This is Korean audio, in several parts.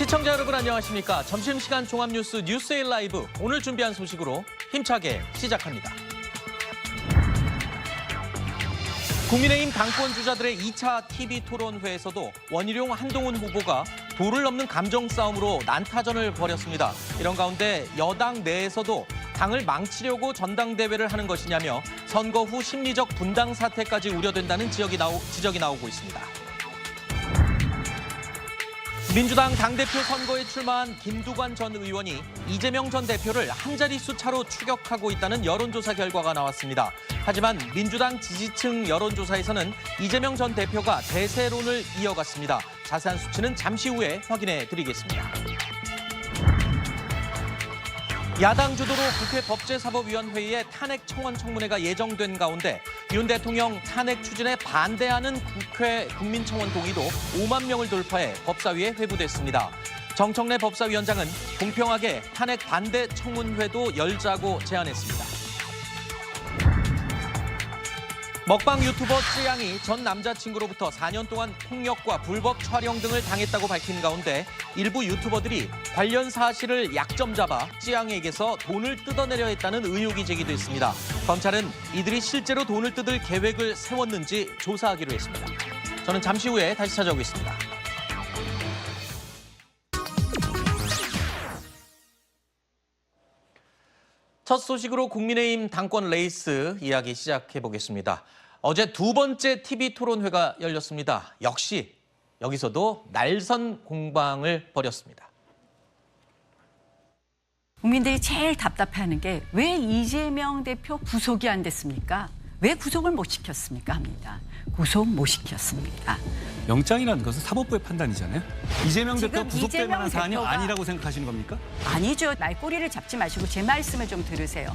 시청자 여러분 안녕하십니까. 점심시간 종합뉴스 뉴스에일 라이브 오늘 준비한 소식으로 힘차게 시작합니다. 국민의힘 당권 주자들의 2차 TV 토론회에서도 원희룡 한동훈 후보가 도를 넘는 감정 싸움으로 난타전을 벌였습니다. 이런 가운데 여당 내에서도 당을 망치려고 전당대회를 하는 것이냐며 선거 후 심리적 분당 사태까지 우려된다는 지적이 나오고 있습니다. 민주당 당대표 선거에 출마한 김두관 전 의원이 이재명 전 대표를 한 자릿수 차로 추격하고 있다는 여론조사 결과가 나왔습니다. 하지만 민주당 지지층 여론조사에서는 이재명 전 대표가 대세론을 이어갔습니다. 자세한 수치는 잠시 후에 확인해 드리겠습니다. 야당 주도로 국회 법제사법위원회의 탄핵 청원 청문회가 예정된 가운데 윤 대통령 탄핵 추진에 반대하는 국회 국민청원 동의도 5만 명을 돌파해 법사위에 회부됐습니다. 정청래 법사위원장은 공평하게 탄핵 반대 청문회도 열자고 제안했습니다. 먹방 유튜버 쯔양이 전 남자친구로부터 4년 동안 폭력과 불법 촬영 등을 당했다고 밝힌 가운데 일부 유튜버들이 관련 사실을 약점 잡아 쯔양에게서 돈을 뜯어내려 했다는 의혹이 제기됐습니다. 검찰은 이들이 실제로 돈을 뜯을 계획을 세웠는지 조사하기로 했습니다. 저는 잠시 후에 다시 찾아오겠습니다. 첫 소식으로 국민의힘 당권 레이스 이야기 시작해 보겠습니다. 어제 두 번째 TV 토론회가 열렸습니다. 역시 여기서도 날선 공방을 벌였습니다. 국민들이 제일 답답해하는 게 왜 이재명 대표 구속이 안 됐습니까? 왜 구속을 못 시켰습니까? 합니다. 구속 못 시켰습니다. 영장이라는 것은 사법부의 판단이잖아요. 이재명 대표 구속될 만한 사안이 아니라고 생각하시는 겁니까? 아니죠. 말꼬리를 잡지 마시고 제 말씀을 좀 들으세요.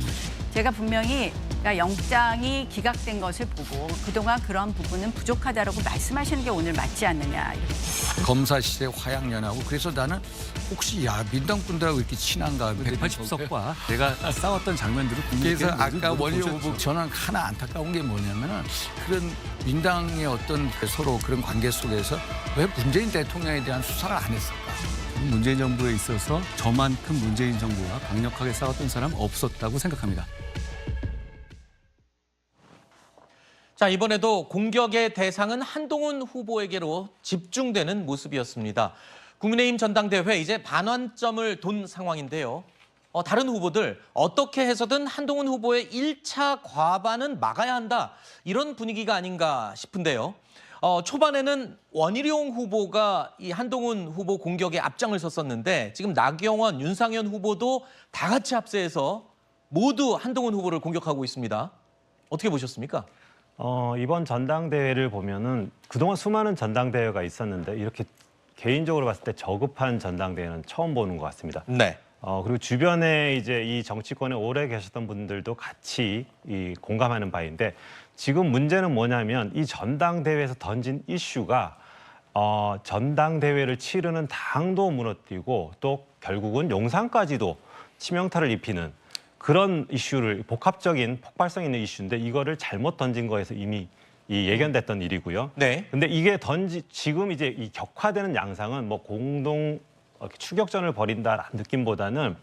제가 분명히 영장이 기각된 것을 보고 그동안 그런 부분은 부족하다라고 말씀하시는 게 오늘 맞지 않느냐. 검사실의 화양연하고 그래서 나는 혹시 민당분들하고 이렇게 친한가. 180석과 내가 싸웠던 장면들을 그래서 국민들께서 아까 원희룡 보셨죠. 후보 저는 하나 안타까운 게 뭐냐면은 그런 민당의 어떤 서로 그런 관계 속에서 왜 문재인 대통령에 대한 수사를 안 했을까? 문재인 정부에 있어서 저만큼 문재인 정부와 강력하게 싸웠던 사람 없었다고 생각합니다. 자, 이번에도 공격의 대상은 한동훈 후보에게로 집중되는 모습이었습니다. 국민의힘 전당대회 이제 반환점을 돈 상황인데요. 다른 후보들 어떻게 해서든 한동훈 후보의 1차 과반은 막아야 한다. 이런 분위기가 아닌가 싶은데요. 초반에는 원희룡 후보가 이 한동훈 후보 공격에 앞장을 섰었는데 지금 나경원, 윤상현 후보도 다 같이 합세해서 모두 한동훈 후보를 공격하고 있습니다. 어떻게 보셨습니까? 이번 전당대회를 보면은 그동안 수많은 전당대회가 있었는데 이렇게 개인적으로 봤을 때 저급한 전당대회는 처음 보는 것 같습니다. 네. 그리고 주변에 이제 이 정치권에 오래 계셨던 분들도 같이 공감하는 바인데 지금 문제는 뭐냐면 이 전당대회에서 던진 이슈가 전당대회를 치르는 당도 무너뜨리고 또 결국은 용산까지도 치명타를 입히는 그런 이슈를 복합적인 폭발성 있는 이슈인데 이거를 잘못 던진 거에서 이미 예견됐던 일이고요. 네. 근데 이게 지금 이제 이 격화되는 양상은 뭐 공동 추격전을 벌인다라는 느낌보다는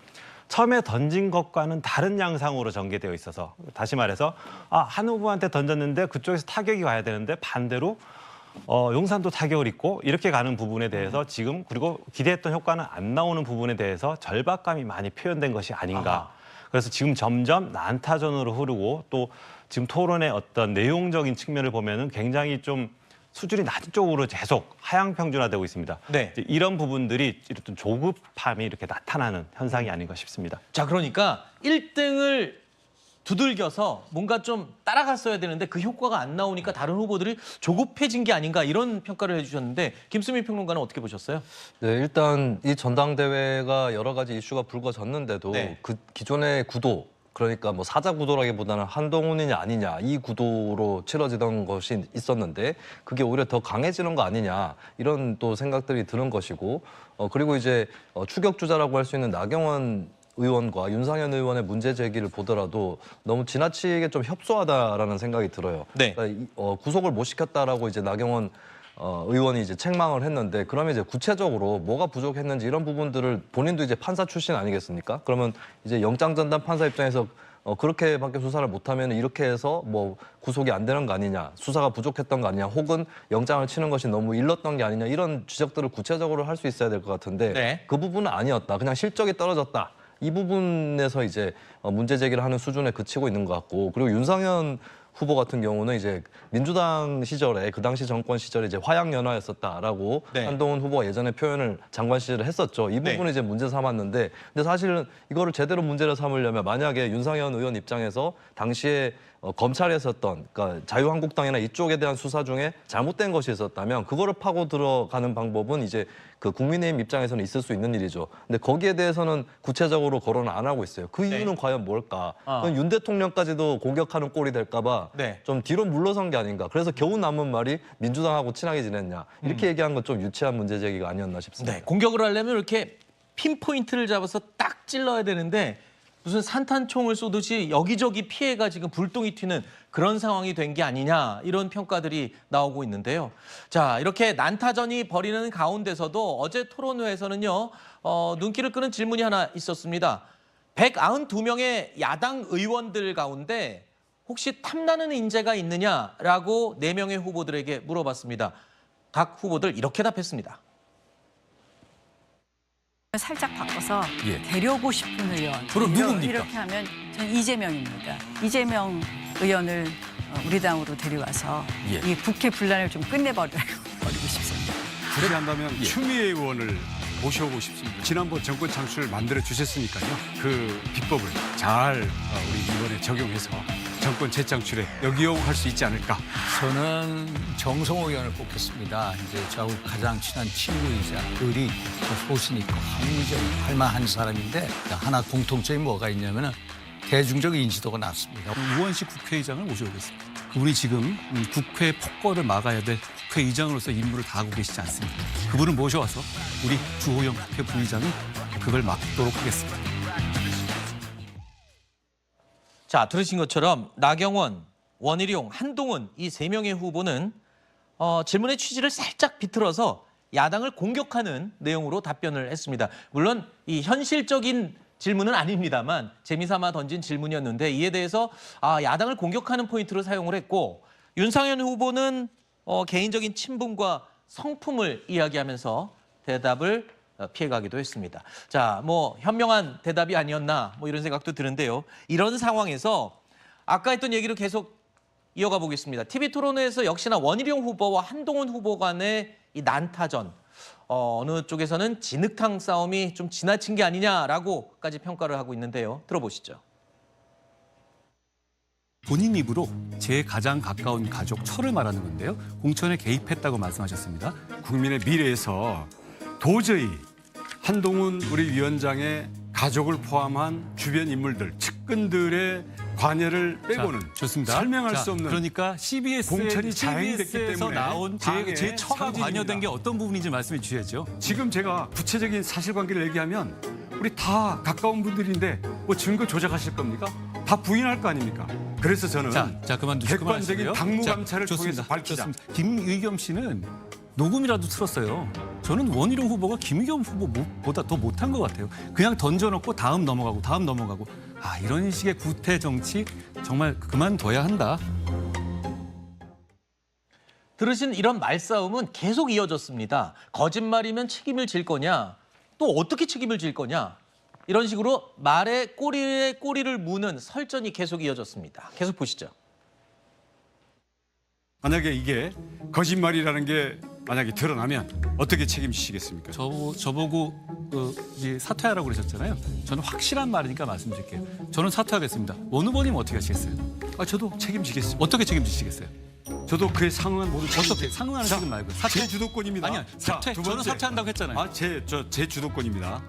처음에 던진 것과는 다른 양상으로 전개되어 있어서 다시 말해서 한 후보한테 던졌는데 그쪽에서 타격이 와야 되는데 반대로 용산도 타격을 입고 이렇게 가는 부분에 대해서 지금 그리고 기대했던 효과는 안 나오는 부분에 대해서 절박감이 많이 표현된 것이 아닌가. 그래서 지금 점점 난타전으로 흐르고 또 지금 토론의 어떤 내용적인 측면을 보면은 굉장히 좀 수준이 낮은 쪽으로 계속 하향 평준화되고 있습니다. 네. 이런 부분들이 이런 조급함이 이렇게 나타나는 현상이 아닌가 싶습니다. 자, 그러니까 1등을 두들겨서 뭔가 좀 따라갔어야 되는데 그 효과가 안 나오니까 다른 후보들이 조급해진 게 아닌가 이런 평가를 해주셨는데 김수미 평론가는 어떻게 보셨어요? 네, 일단 이 전당대회가 여러 가지 이슈가 불거졌는데도 네. 그 기존의 구도, 그러니까 뭐 사자 구도라기보다는 한동훈이냐 아니냐 이 구도로 치러지던 것이 있었는데 그게 오히려 더 강해지는 거 아니냐 이런 또 생각들이 드는 것이고 그리고 이제 추격 주자라고 할 수 있는 나경원 의원과 윤상현 의원의 문제 제기를 보더라도 너무 지나치게 좀 협소하다라는 생각이 들어요. 네. 그러니까 구속을 못 시켰다라고 이제 나경원 의원이 이제 책망을 했는데 그러면 이제 구체적으로 뭐가 부족했는지 이런 부분들을 본인도 이제 판사 출신 아니겠습니까? 그러면 이제 영장전담 판사 입장에서 그렇게밖에 수사를 못하면 이렇게 해서 뭐 구속이 안 되는 거 아니냐, 수사가 부족했던 거 아니냐, 혹은 영장을 치는 것이 너무 일렀던 게 아니냐 이런 지적들을 구체적으로 할 수 있어야 될 것 같은데 네. 그 부분은 아니었다. 그냥 실적이 떨어졌다. 이 부분에서 이제 문제 제기를 하는 수준에 그치고 있는 것 같고, 그리고 윤상현 후보 같은 경우는 이제 민주당 시절에 그 당시 정권 시절에 이제 화양연화였었다라고 네. 한동훈 후보가 예전에 표현을 장관 시절에 했었죠. 이 부분을 네. 이제 문제 삼았는데, 근데 사실은 이거를 제대로 문제를 삼으려면 만약에 윤상현 의원 입장에서 당시에 검찰에 있었던 그러니까 자유한국당이나 이쪽에 대한 수사 중에 잘못된 것이 있었다면 그거를 파고 들어가는 방법은 이제 그 국민의힘 입장에서는 있을 수 있는 일이죠. 근데 거기에 대해서는 구체적으로 거론을 안 하고 있어요. 그 네. 이유는 과연 뭘까? 아. 그건 윤 대통령까지도 공격하는 꼴이 될까 봐 네. 좀 뒤로 물러선 게 아닌가. 그래서 겨우 남은 말이 민주당하고 친하게 지냈냐. 이렇게 얘기한 건 좀 유치한 문제 제기가 아니었나 싶습니다. 네, 공격을 하려면 이렇게 핀포인트를 잡아서 딱 찔러야 되는데 무슨 산탄총을 쏘듯이 여기저기 피해가 지금 불똥이 튀는 그런 상황이 된 게 아니냐 이런 평가들이 나오고 있는데요. 자, 이렇게 난타전이 벌이는 가운데서도 어제 토론회에서는요. 눈길을 끄는 질문이 하나 있었습니다. 192명의 야당 의원들 가운데 혹시 탐나는 인재가 있느냐라고 4명의 후보들에게 물어봤습니다. 각 후보들 이렇게 답했습니다. 살짝 바꿔서 예. 데려오고 싶은 의원. 그럼 누굽니까? 이렇게 하면 전 이재명입니다. 이재명 의원을 우리 당으로 데려와서 예. 이 국회 분란을 좀 끝내버리고 싶습니다. 굳이 한다면 추미애 의원을 모셔오고 싶습니다. 지난번 정권 창출을 만들어 주셨으니까요. 그 비법을 잘 우리 이번에 적용해서 정권 재창출에 역이용할 수 있지 않을까. 저는 정성호 의원을 뽑겠습니다. 이제 저하고 가장 친한 친구이자 의리, 소신 있고 합리적인 할만한 사람인데 하나 공통점이 뭐가 있냐면은 대중적 인지도가 낮습니다. 우원식 국회의장을 모셔오겠습니다. 그분이 지금 국회 폭거를 막아야 될 국회의장으로서 임무를 다하고 계시지 않습니다. 그분을 모셔와서 우리 주호영 국회 부의장이 그걸 막도록 하겠습니다. 자, 들으신 것처럼 나경원, 원희룡, 한동훈 이 3명의 후보는 질문의 취지를 살짝 비틀어서 야당을 공격하는 내용으로 답변을 했습니다. 물론 이 현실적인 질문은 아닙니다만 재미삼아 던진 질문이었는데 이에 대해서 야당을 공격하는 포인트로 사용을 했고, 윤상현 후보는 개인적인 친분과 성품을 이야기하면서 대답을 피해가기도 했습니다. 자, 뭐 현명한 대답이 아니었나 뭐 이런 생각도 드는데요. 이런 상황에서 아까 했던 얘기를 계속 이어가 보겠습니다. TV토론회에서 역시나 원희룡 후보와 한동훈 후보 간의 이 난타전, 어느 쪽에서는 진흙탕 싸움이 좀 지나친 게 아니냐라고까지 평가를 하고 있는데요. 들어보시죠. 본인 입으로 제 가장 가까운 가족 철을 말하는 건데요. 공천에 개입했다고 말씀하셨습니다. 국민의 미래에서 도저히 한동훈 우리 위원장의 가족을 포함한 주변 인물들, 측근들의 관여를 빼고는 자, 좋습니다. 설명할 자, 수 없는 그러니까 공천이 자행됐기 CBS에서 때문에 나온 당의 제 처가 상징입니다. 관여된 게 어떤 부분인지 말씀해 주셔야죠. 지금 제가 구체적인 사실관계를 얘기하면 우리 다 가까운 분들인데 뭐 증거 조작하실 겁니까? 다 부인할 거 아닙니까? 그래서 저는 자 그만두시고 객관적인 그만하시고요. 당무 자, 감찰을 좋습니다. 통해서 밝히자. 좋습니다. 김의겸 씨는 녹음이라도 틀었어요. 저는 원희룡 후보가 김의겸 후보보다 더 못한 것 같아요. 그냥 던져놓고 다음 넘어가고 이런 식의 구태 정치 정말 그만둬야 한다. 들으신 이런 말싸움은 계속 이어졌습니다. 거짓말이면 책임을 질 거냐, 또 어떻게 책임을 질 거냐, 이런 식으로 말에 꼬리에 꼬리를 무는 설전이 계속 이어졌습니다. 계속 보시죠. 만약에 이게 거짓말이라는 게 만약에 드러나면 어떻게 책임지시겠습니까? 저보고 이제 사퇴하라고 그러셨잖아요. 저는 확실한 말이니까 말씀드릴게요. 저는 사퇴하겠습니다. 원 후보님 어떻게 하시겠어요? 저도 책임지겠습니다. 어떻게 책임지시겠어요? 저도 그에 상응한 모든 어떻게 상응하는 자, 식은 말고 제 주도권입니다. 아니야 자, 사퇴. 두 저는 번째. 사퇴한다고 했잖아요. 제 주도권입니다.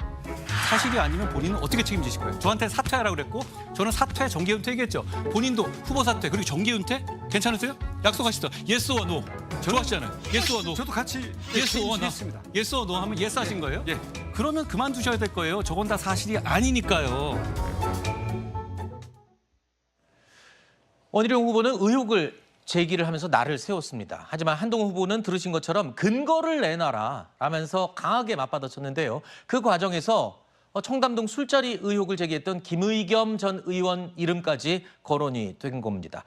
사실이 아니면 본인은 어떻게 책임지실 거예요? 저한테 사퇴하라고 그랬고 저는 사퇴 정계 은퇴 얘기했죠. 본인도 후보 사퇴 그리고 정계 은퇴 괜찮으세요? 약속하시죠. 예스 or 노. 좋아하시잖아요. 예스 or 노. 저도 같이 예스 or 노. 책임지겠습니다. 예스 or 노 하면 예스 하신 거예요? 예. 그러면 그만두셔야 될 거예요. 저건 다 사실이 아니니까요. 원희룡 후보는 의혹을 제기를 하면서 날을 세웠습니다. 하지만 한동훈 후보는 들으신 것처럼 근거를 내놔라 라면서 강하게 맞받아쳤는데요. 그 과정에서 청담동 술자리 의혹을 제기했던 김의겸 전 의원 이름까지 거론이 된 겁니다.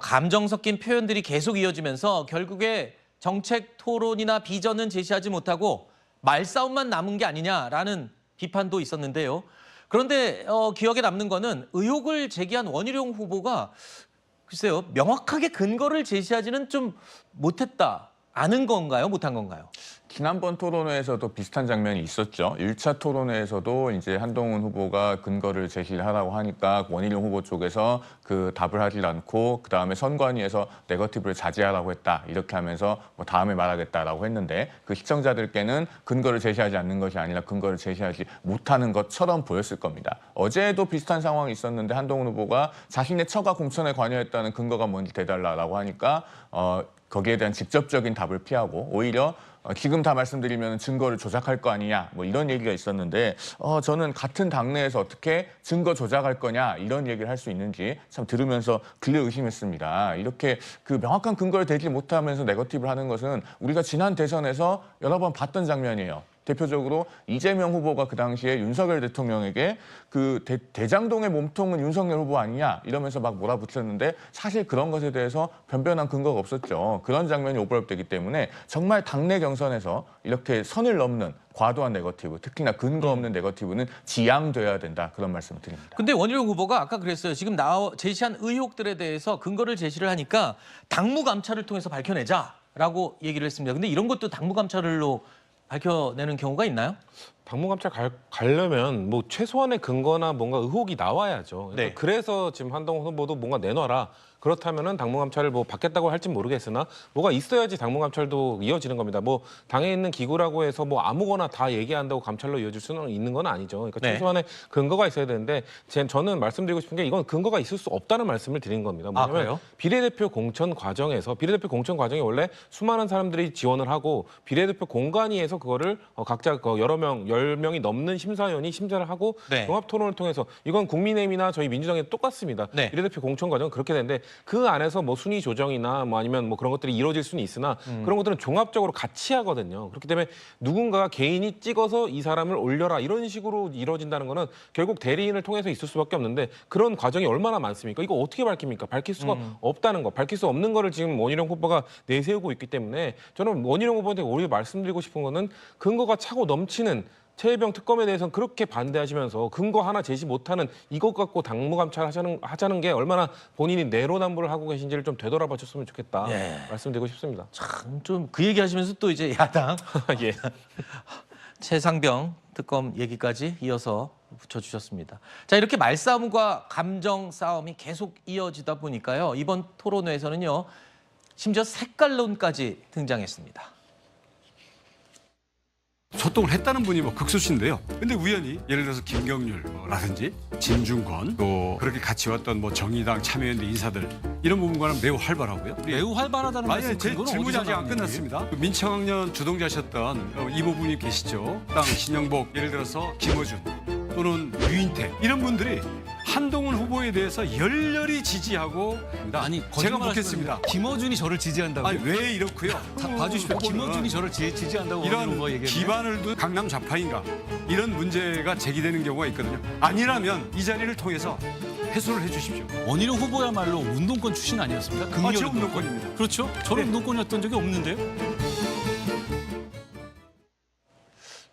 감정 섞인 표현들이 계속 이어지면서 결국에 정책 토론이나 비전은 제시하지 못하고 말싸움만 남은 게 아니냐라는 비판도 있었는데요. 그런데 기억에 남는 거는 의혹을 제기한 원희룡 후보가 글쎄요, 명확하게 근거를 제시하지는 좀 못했다. 아는 건가요? 못한 건가요? 지난번 토론회에서도 비슷한 장면이 있었죠. 1차 토론회에서도 이제 한동훈 후보가 근거를 제시를 하라고 하니까 원희룡 후보 쪽에서 그 답을 하질 않고 그다음에 선관위에서 네거티브를 자제하라고 했다. 이렇게 하면서 뭐 다음에 말하겠다라고 했는데 그 시청자들께는 근거를 제시하지 않는 것이 아니라 근거를 제시하지 못하는 것처럼 보였을 겁니다. 어제도 비슷한 상황이 있었는데 한동훈 후보가 자신의 처가 공천에 관여했다는 근거가 뭔지 대달라라고 하니까 거기에 대한 직접적인 답을 피하고 오히려 지금 다 말씀드리면 증거를 조작할 거 아니냐 뭐 이런 얘기가 있었는데 저는 같은 당내에서 어떻게 증거 조작할 거냐 이런 얘기를 할 수 있는지 참 들으면서 근래 의심했습니다. 이렇게 그 명확한 근거를 대지 못하면서 네거티브를 하는 것은 우리가 지난 대선에서 여러 번 봤던 장면이에요. 대표적으로 이재명 후보가 그 당시에 윤석열 대통령에게 그 대장동의 몸통은 윤석열 후보 아니냐 이러면서 막 몰아붙였는데 사실 그런 것에 대해서 변변한 근거가 없었죠. 그런 장면이 오버랩되기 때문에 정말 당내 경선에서 이렇게 선을 넘는 과도한 네거티브, 특히나 근거 없는 네거티브는 지양돼야 된다. 그런 말씀을 드립니다. 근데 원희룡 후보가 아까 그랬어요. 지금 제시한 의혹들에 대해서 근거를 제시를 하니까 당무감찰을 통해서 밝혀내자라고 얘기를 했습니다. 근데 이런 것도 당무감찰로 밝혀내는 경우가 있나요? 당무감찰 가려면 뭐 최소한의 근거나 뭔가 의혹이 나와야죠. 그러니까 네. 그래서 지금 한동훈 후보도 뭔가 내놔라. 그렇다면은 당무감찰을 뭐 받겠다고 할진 모르겠으나 뭐가 있어야지 당무감찰도 이어지는 겁니다. 뭐 당에 있는 기구라고 해서 뭐 아무거나 다 얘기한다고 감찰로 이어질 수는 있는 건 아니죠. 그러니까 네. 최소한의 근거가 있어야 되는데 저는 말씀드리고 싶은 게 이건 근거가 있을 수 없다는 말씀을 드린 겁니다. 아, 뭐냐면 그래요? 비례대표 공천 과정에서 비례대표 공천 과정에 원래 수많은 사람들이 지원을 하고 비례대표 공관위에서 그거를 각자 여러 명 10명이 넘는 심사위원이 심사를 하고 네. 종합 토론을 통해서 이건 국민의힘이나 저희 민주당에 똑같습니다. 네. 비례대표 공천 과정은 그렇게 되는데 그 안에서 뭐 순위 조정이나 뭐 아니면 뭐 그런 것들이 이루어질 수는 있으나 그런 것들은 종합적으로 같이 하거든요. 그렇기 때문에 누군가가 개인이 찍어서 이 사람을 올려라 이런 식으로 이루어진다는 거는 결국 대리인을 통해서 있을 수밖에 없는데 그런 과정이 얼마나 많습니까? 이거 어떻게 밝힙니까? 밝힐 수가 없다는 거. 밝힐 수 없는 거를 지금 원희룡 후보가 내세우고 있기 때문에 저는 원희룡 후보한테 오히려 말씀드리고 싶은 거는 근거가 차고 넘치는 최혜병 특검에 대해서는 그렇게 반대하시면서 근거 하나 제시 못하는 이것 갖고 당무감찰 하자는 게 얼마나 본인이 내로남불을 하고 계신지를 좀 되돌아봐 줬으면 좋겠다 예. 말씀드리고 싶습니다. 참 좀 그 얘기하시면서 또 이제 야당 예. 최상병 특검 얘기까지 이어서 붙여주셨습니다. 자, 이렇게 말싸움과 감정 싸움이 계속 이어지다 보니까요. 이번 토론회에서는요. 심지어 색깔론까지 등장했습니다. 소통을 했다는 분이 뭐 극소수인데요. 근데 우연히 예를 들어서 김경률라든지 진중권 또 그렇게 같이 왔던 뭐 정의당 참여연대 인사들 이런 부분과는 매우 활발하고요. 매우 활발하다는 아니, 말씀 제 근거는 질문이 어디서 아직 안 나온 얘기예요? 끝났습니다. 민청학년 주동자셨던 이모부님 계시죠. 땅 신영복 예를 들어서 김어준 또는 유인태 이런 분들이 한동훈 후보에 대해서 열렬히 지지하고 아니 제가 거짓말 묻겠습니다. 하시면 김어준이 저를 지지한다고. 아니 왜 이렇고요? 봐주십시오. 후보는 김어준이 저를 지지한다고 이런 뭐 얘기했네요. 기반을 둔 강남 좌파인가 이런 문제가 제기되는 경우가 있거든요. 아니라면 이 자리를 통해서 해소를 해주십시오. 원희룡 후보야말로 운동권 출신 아니었습니까? 극렬 저 운동권. 운동권입니다. 그렇죠. 저는 네. 운동권이었던 적이 없는데요.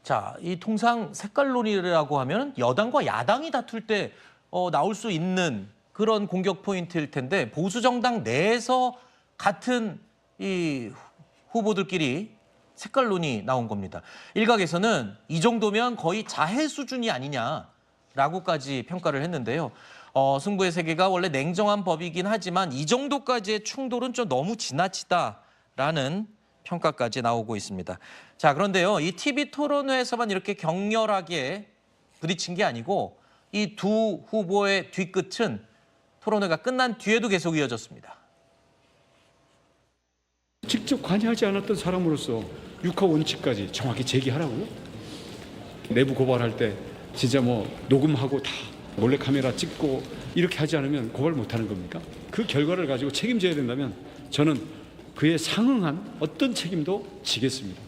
자, 이 통상 색깔론이라고 하면 여당과 야당이 다툴 때 나올 수 있는 그런 공격 포인트일 텐데 보수 정당 내에서 같은 이 후보들끼리 색깔론이 나온 겁니다. 일각에서는 이 정도면 거의 자해 수준이 아니냐라고까지 평가를 했는데요. 승부의 세계가 원래 냉정한 법이긴 하지만 이 정도까지의 충돌은 좀 너무 지나치다라는 평가까지 나오고 있습니다. 자, 그런데요. 이 TV 토론회에서만 이렇게 격렬하게 부딪힌 게 아니고 이 두 후보의 뒤끝은 토론회가 끝난 뒤에도 계속 이어졌습니다. 직접 관여하지 않았던 사람으로서 육하 원칙까지 정확히 제기하라고요? 내부 고발할 때 진짜 뭐 녹음하고 다 몰래카메라 찍고 이렇게 하지 않으면 고발 못하는 겁니까? 그 결과를 가지고 책임져야 된다면 저는 그에 상응한 어떤 책임도 지겠습니다.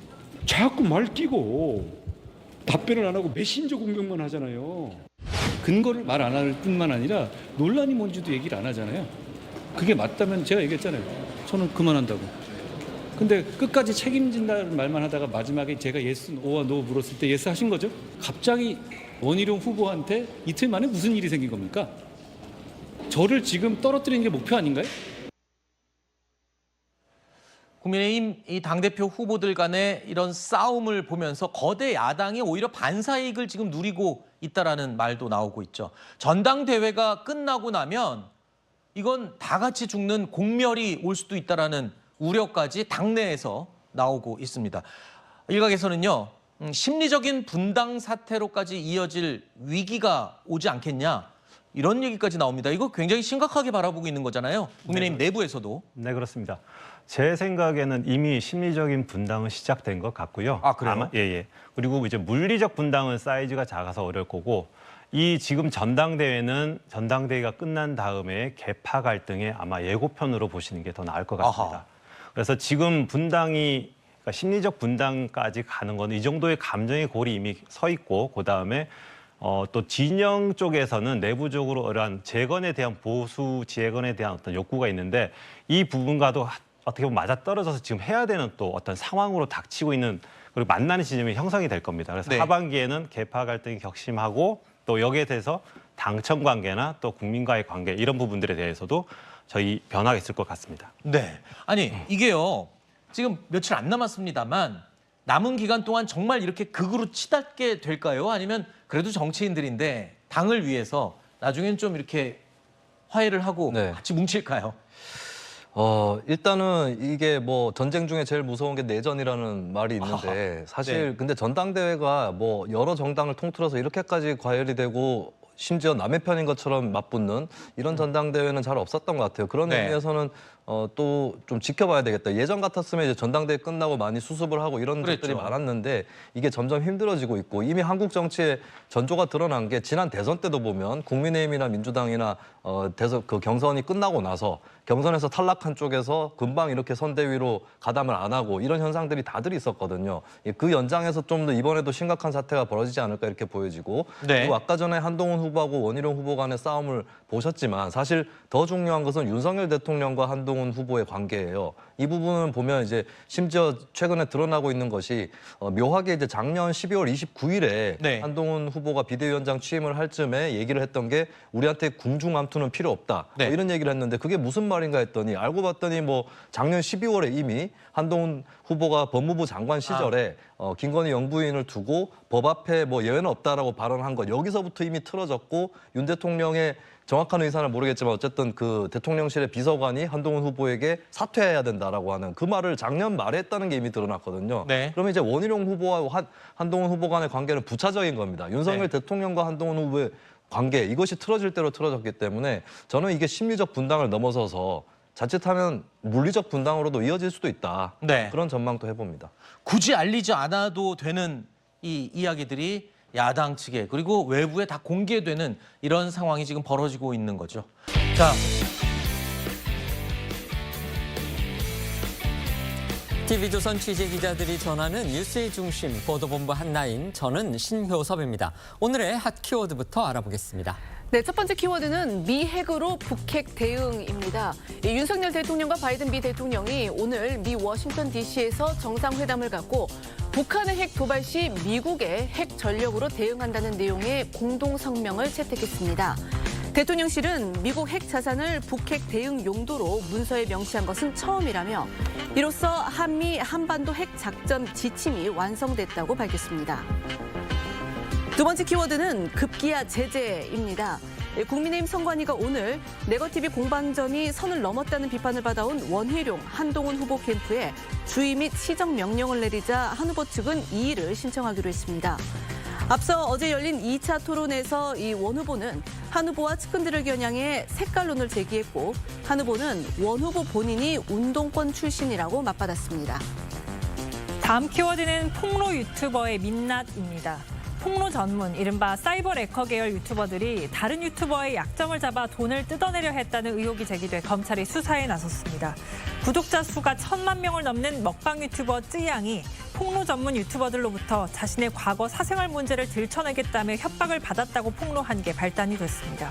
자꾸 말 끼고 답변을 안 하고 메신저 공격만 하잖아요. 근거를 말 안 할 뿐만 아니라 논란이 뭔지도 얘기를 안 하잖아요. 그게 맞다면 제가 얘기했잖아요. 저는 그만한다고. 근데 끝까지 책임진다는 말만 하다가 마지막에 제가 예스, 오와 노 물었을 때 예스 하신 거죠? 갑자기 원희룡 후보한테 이틀 만에 무슨 일이 생긴 겁니까? 저를 지금 떨어뜨리는 게 목표 아닌가요? 국민의힘 이 당대표 후보들 간의 이런 싸움을 보면서 거대 야당이 오히려 반사이익을 지금 누리고 있다라는 말도 나오고 있죠. 전당대회가 끝나고 나면 이건 다 같이 죽는 공멸이 올 수도 있다라는 우려까지 당내에서 나오고 있습니다. 일각에서는요, 심리적인 분당 사태로까지 이어질 위기가 오지 않겠냐 이런 얘기까지 나옵니다. 이거 굉장히 심각하게 바라보고 있는 거잖아요. 국민의힘 내부에서도. 네, 그렇습니다. 제 생각에는 이미 심리적인 분당은 시작된 것 같고요. 아, 그래요? 예. 그리고 이제 물리적 분당은 사이즈가 작아서 어려울 거고, 이 지금 전당대회가 끝난 다음에 개파 갈등의 아마 예고편으로 보시는 게 더 나을 것 같습니다. 아하. 그래서 지금 분당이 그러니까 심리적 분당까지 가는 건 이 정도의 감정의 골이 이미 서 있고, 그다음에 또 진영 쪽에서는 내부적으로 이러한 재건에 대한 보수 재건에 대한 어떤 욕구가 있는데, 이 부분과도 어떻게 보면 맞아떨어져서 지금 해야 되는 또 어떤 상황으로 닥치고 있는, 그리고 만나는 지점이 형성이 될 겁니다. 그래서 네. 하반기에는 개파 갈등이 격심하고, 또 여기에 대해서 당청 관계나 또 국민과의 관계 이런 부분들에 대해서도 저희 변화가 있을 것 같습니다. 네. 아니, 이게요. 지금 며칠 안 남았습니다만 남은 기간 동안 정말 이렇게 극으로 치닫게 될까요? 아니면 그래도 정치인들인데 당을 위해서 나중엔 좀 이렇게 화해를 하고 네. 같이 뭉칠까요? 일단은 이게 뭐 전쟁 중에 제일 무서운 게 내전이라는 말이 있는데 사실 네. 근데 전당대회가 뭐 여러 정당을 통틀어서 이렇게까지 과열이 되고 심지어 남의 편인 것처럼 맞붙는 이런 전당대회는 잘 없었던 것 같아요. 그런 네. 의미에서는 또 좀 지켜봐야 되겠다. 예전 같았으면 이제 전당대회 끝나고 많이 수습을 하고 이런 그랬죠. 것들이 많았는데 이게 점점 힘들어지고 있고, 이미 한국 정치의 전조가 드러난 게 지난 대선 때도 보면 국민의힘이나 민주당이나 대선 그 경선이 끝나고 나서 경선에서 탈락한 쪽에서 금방 이렇게 선대위로 가담을 안 하고 이런 현상들이 다들 있었거든요. 그 연장에서 좀 더 이번에도 심각한 사태가 벌어지지 않을까 이렇게 보여지고, 네. 그리고 아까 전에 한동훈 후보하고 원희룡 후보 간의 싸움을 보셨지만 사실 더 중요한 것은 윤석열 대통령과 한동훈 후보의 관계예요. 이 부분을 보면 이제 심지어 최근에 드러나고 있는 것이 묘하게 이제 작년 12월 29일에 네. 한동훈 후보가 비대위원장 취임을 할 쯤에 얘기를 했던 게 우리한테 궁중암투는 필요 없다. 네. 이런 얘기를 했는데 그게 무슨 말인가 했더니 알고 봤더니 뭐 작년 12월에 이미 한동훈 후보가 법무부 장관 시절에 김건희 영부인을 두고 법 앞에 뭐 예외는 없다라고 발언한 것, 여기서부터 이미 틀어졌고, 윤 대통령의 정확한 의사는 모르겠지만 어쨌든 그 대통령실의 비서관이 한동훈 후보에게 사퇴해야 된다라고 하는 그 말을 작년 말에 했다는 게 이미 드러났거든요. 네. 그러면 이제 원희룡 후보와 한동훈 후보 간의 관계는 부차적인 겁니다. 윤석열 네. 대통령과 한동훈 후보의 관계, 이것이 틀어질 대로 틀어졌기 때문에 저는 이게 심리적 분당을 넘어서서 자칫하면 물리적 분당으로도 이어질 수도 있다. 네. 그런 전망도 해봅니다. 굳이 알리지 않아도 되는 이 이야기들이 야당 측에 그리고 외부에 다 공개되는 이런 상황이 지금 벌어지고 있는 거죠. 자, TV조선 취재기자들이 전하는 뉴스의 중심 보도본부 한나인, 저는 신효섭입니다. 오늘의 핫 키워드부터 알아보겠습니다. 네, 첫 번째 키워드는 미 핵으로 북핵 대응입니다. 윤석열 대통령과 바이든 미 대통령이 오늘 미 워싱턴 DC에서 정상회담을 갖고 북한의 핵 도발 시 미국의 핵 전력으로 대응한다는 내용의 공동 성명을 채택했습니다. 대통령실은 미국 핵 자산을 북핵 대응 용도로 문서에 명시한 것은 처음이라며 이로써 한미 한반도 핵 작전 지침이 완성됐다고 밝혔습니다. 두 번째 키워드는 급기야 제재입니다. 국민의힘 선관위가 오늘 네거티브 공방전이 선을 넘었다는 비판을 받아온 원희룡, 한동훈 후보 캠프에 주의 및 시정 명령을 내리자 한 후보 측은 이의를 신청하기로 했습니다. 앞서 어제 열린 2차 토론에서 이 원 후보는 한 후보와 측근들을 겨냥해 색깔론을 제기했고, 한 후보는 원 후보 본인이 운동권 출신이라고 맞받았습니다. 다음 키워드는 폭로 유튜버의 민낯입니다. 폭로 전문, 이른바 사이버 레커 계열 유튜버들이 다른 유튜버의 약점을 잡아 돈을 뜯어내려 했다는 의혹이 제기돼 검찰이 수사에 나섰습니다. 구독자 수가 1,000만 명을 넘는 먹방 유튜버 쯔양이 폭로 전문 유튜버들로부터 자신의 과거 사생활 문제를 들춰내겠다며 협박을 받았다고 폭로한 게 발단이 됐습니다.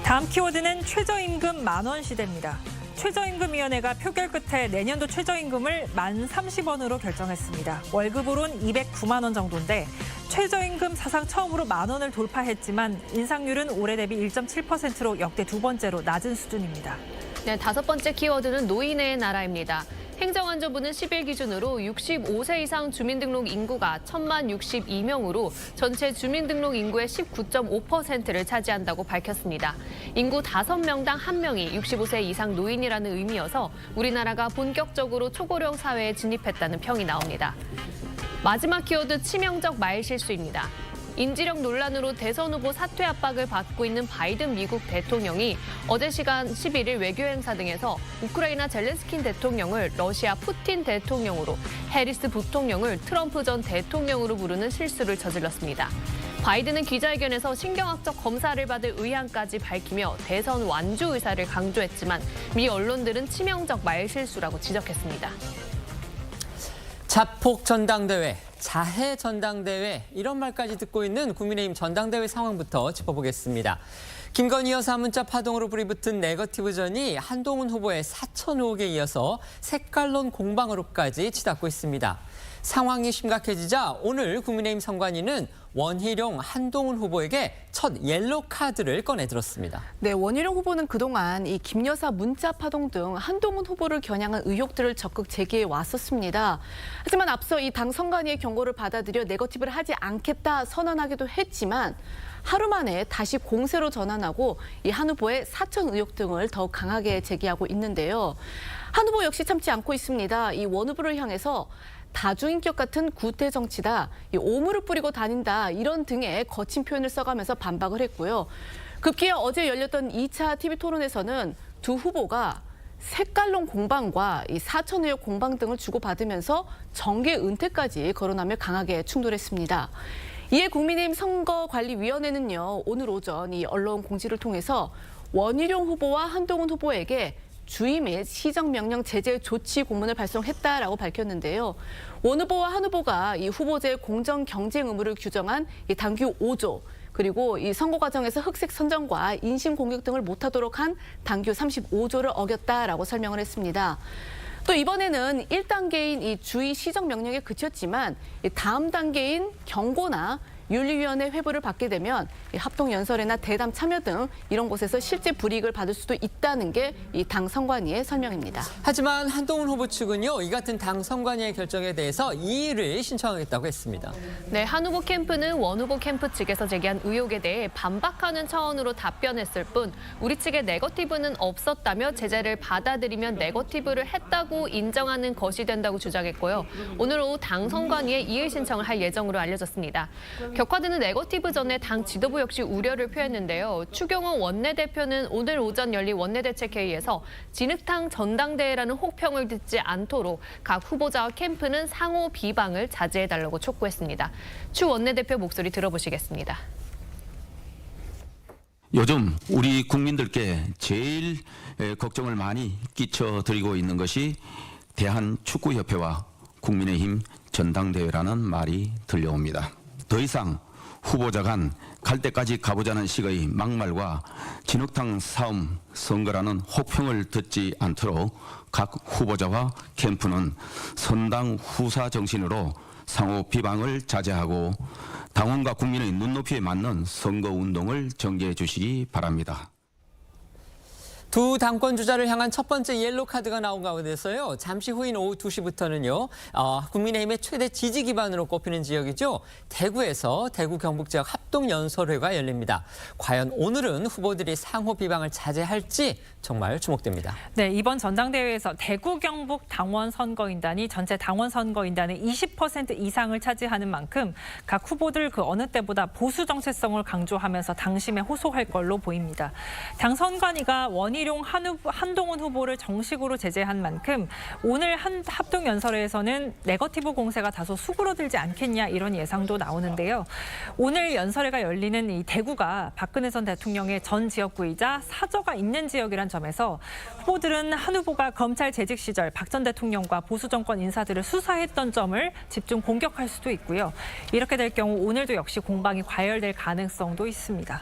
다음 키워드는 최저임금 10,000원 시대입니다. 최저임금위원회가 표결 끝에 내년도 최저임금을 1030원으로 결정했습니다. 월급으론 209만 원 정도인데 최저임금 사상 처음으로 10,000원을 돌파했지만 인상률은 올해 대비 1.7%로 역대 두 번째로 낮은 수준입니다. 네, 5번째 키워드는 노인의 나라입니다. 행정안전부는 10일 기준으로 65세 이상 주민등록 인구가 1,062명으로 전체 주민등록 인구의 19.5%를 차지한다고 밝혔습니다. 인구 5명당 1명이 65세 이상 노인이라는 의미여서 우리나라가 본격적으로 초고령 사회에 진입했다는 평이 나옵니다. 마지막 키워드 치명적 말실수입니다. 인지력 논란으로 대선 후보 사퇴 압박을 받고 있는 바이든 미국 대통령이 어제 시간 11일 외교 행사 등에서 우크라이나 젤렌스킨 대통령을 러시아 푸틴 대통령으로, 해리스 부통령을 트럼프 전 대통령으로 부르는 실수를 저질렀습니다. 바이든은 기자회견에서 신경학적 검사를 받을 의향까지 밝히며 대선 완주 의사를 강조했지만 미 언론들은 치명적 말실수라고 지적했습니다. 자폭 전당대회, 자해 전당대회 이런 말까지 듣고 있는 국민의힘 전당대회 상황부터 짚어보겠습니다. 김건희 여사 문자 파동으로 불이 붙은 네거티브전이 한동훈 후보의 사천 의혹에 이어서 색깔론 공방으로까지 치닫고 있습니다. 상황이 심각해지자 오늘 국민의힘 선관위는 원희룡, 한동훈 후보에게 첫 옐로 카드를 꺼내들었습니다. 네, 원희룡 후보는 그동안 이 김 여사 문자 파동 등 한동훈 후보를 겨냥한 의혹들을 적극 제기해 왔었습니다. 하지만 앞서 이 당 선관위의 경고를 받아들여 네거티브를 하지 않겠다 선언하기도 했지만 하루 만에 다시 공세로 전환하고 이 한 후보의 사천 의혹 등을 더욱 강하게 제기하고 있는데요. 한 후보 역시 참지 않고 있습니다. 이 원 후보를 향해서 다중인격 같은 구태 정치다, 오물을 뿌리고 다닌다 이런 등의 거친 표현을 써가면서 반박을 했고요. 급기야 어제 열렸던 2차 TV 토론에서는 두 후보가 색깔론 공방과 이 사천 의혹 공방 등을 주고받으면서 정계 은퇴까지 거론하며 강하게 충돌했습니다. 이에 국민의힘 선거관리위원회는요, 오늘 오전 이 언론 공지를 통해서 원희룡 후보와 한동훈 후보에게 주의 및 시정명령 제재 조치 공문을 발송했다라고 밝혔는데요. 원 후보와 한 후보가 이 후보제 공정 경쟁 의무를 규정한 이 당규 5조, 그리고 이 선거 과정에서 흑색 선전과 인신 공격 등을 못하도록 한 당규 35조를 어겼다라고 설명을 했습니다. 또 이번에는 1단계인 이 주의 시정 명령에 그쳤지만 다음 단계인 경고나 윤리위원회 회부를 받게 되면 합동연설회나 대담 참여 등 이런 곳에서 실제 불이익을 받을 수도 있다는 게 이 당 선관위의 설명입니다. 하지만 한동훈 후보 측은요, 이 같은 당 선관위의 결정에 대해서 이의를 신청하겠다고 했습니다. 네, 한 후보 캠프는 원 후보 캠프 측에서 제기한 의혹에 대해 반박하는 차원으로 답변했을 뿐 우리 측의 네거티브는 없었다며 제재를 받아들이면 네거티브를 했다고 인정하는 것이 된다고 주장했고요. 오늘 오후 당 선관위에 이의 신청을 할 예정으로 알려졌습니다. 격화되는 네거티브 전에 당 지도부 역시 우려를 표했는데요. 추경호 원내대표는 오늘 오전 열린 원내대책회의에서 진흙탕 전당대회라는 혹평을 듣지 않도록 각 후보자와 캠프는 상호 비방을 자제해달라고 촉구했습니다. 추 원내대표 목소리 들어보시겠습니다. 요즘 우리 국민들께 제일 걱정을 많이 끼쳐드리고 있는 것이 대한축구협회와 국민의힘 전당대회라는 말이 들려옵니다. 더 이상 후보자 간 갈 때까지 가보자는 식의 막말과 진흙탕 싸움 선거라는 혹평을 듣지 않도록 각 후보자와 캠프는 선당 후사 정신으로 상호 비방을 자제하고 당원과 국민의 눈높이에 맞는 선거운동을 전개해 주시기 바랍니다. 두 당권 주자를 향한 첫 번째 옐로 카드가 나온 가운데서요. 잠시 후인 오후 2시부터는요. 국민의힘의 최대 지지 기반으로 꼽히는 지역이죠. 대구에서 대구 경북 지역 합 합동연설회가 열립니다. 과연 오늘은 후보들이 상호 비방을 자제할지 정말 주목됩니다. 네, 이번 전당대회에서 대구 경북 당원 선거인단이 전체 당원 선거인단의 20% 이상을 차지하는 만큼 각 후보들 그 어느 때보다 보수 정체성을 강조하면서 당심에 호소할 걸로 보입니다. 당 선관위가 원희룡 한동훈 후보를 정식으로 제재한 만큼 오늘 합동연설회에서는 네거티브 공세가 다소 수그러들지 않겠냐 이런 예상도 나오는데요. 오늘 연설회가 열리는 이 대구가 박근혜 전 대통령의 전 지역구이자 사저가 있는 지역이란 점에서 후보들은 한 후보가 검찰 재직 시절 박 전 대통령과 보수 정권 인사들을 수사했던 점을 집중 공격할 수도 있고요. 이렇게 될 경우 오늘도 역시 공방이 과열될 가능성도 있습니다.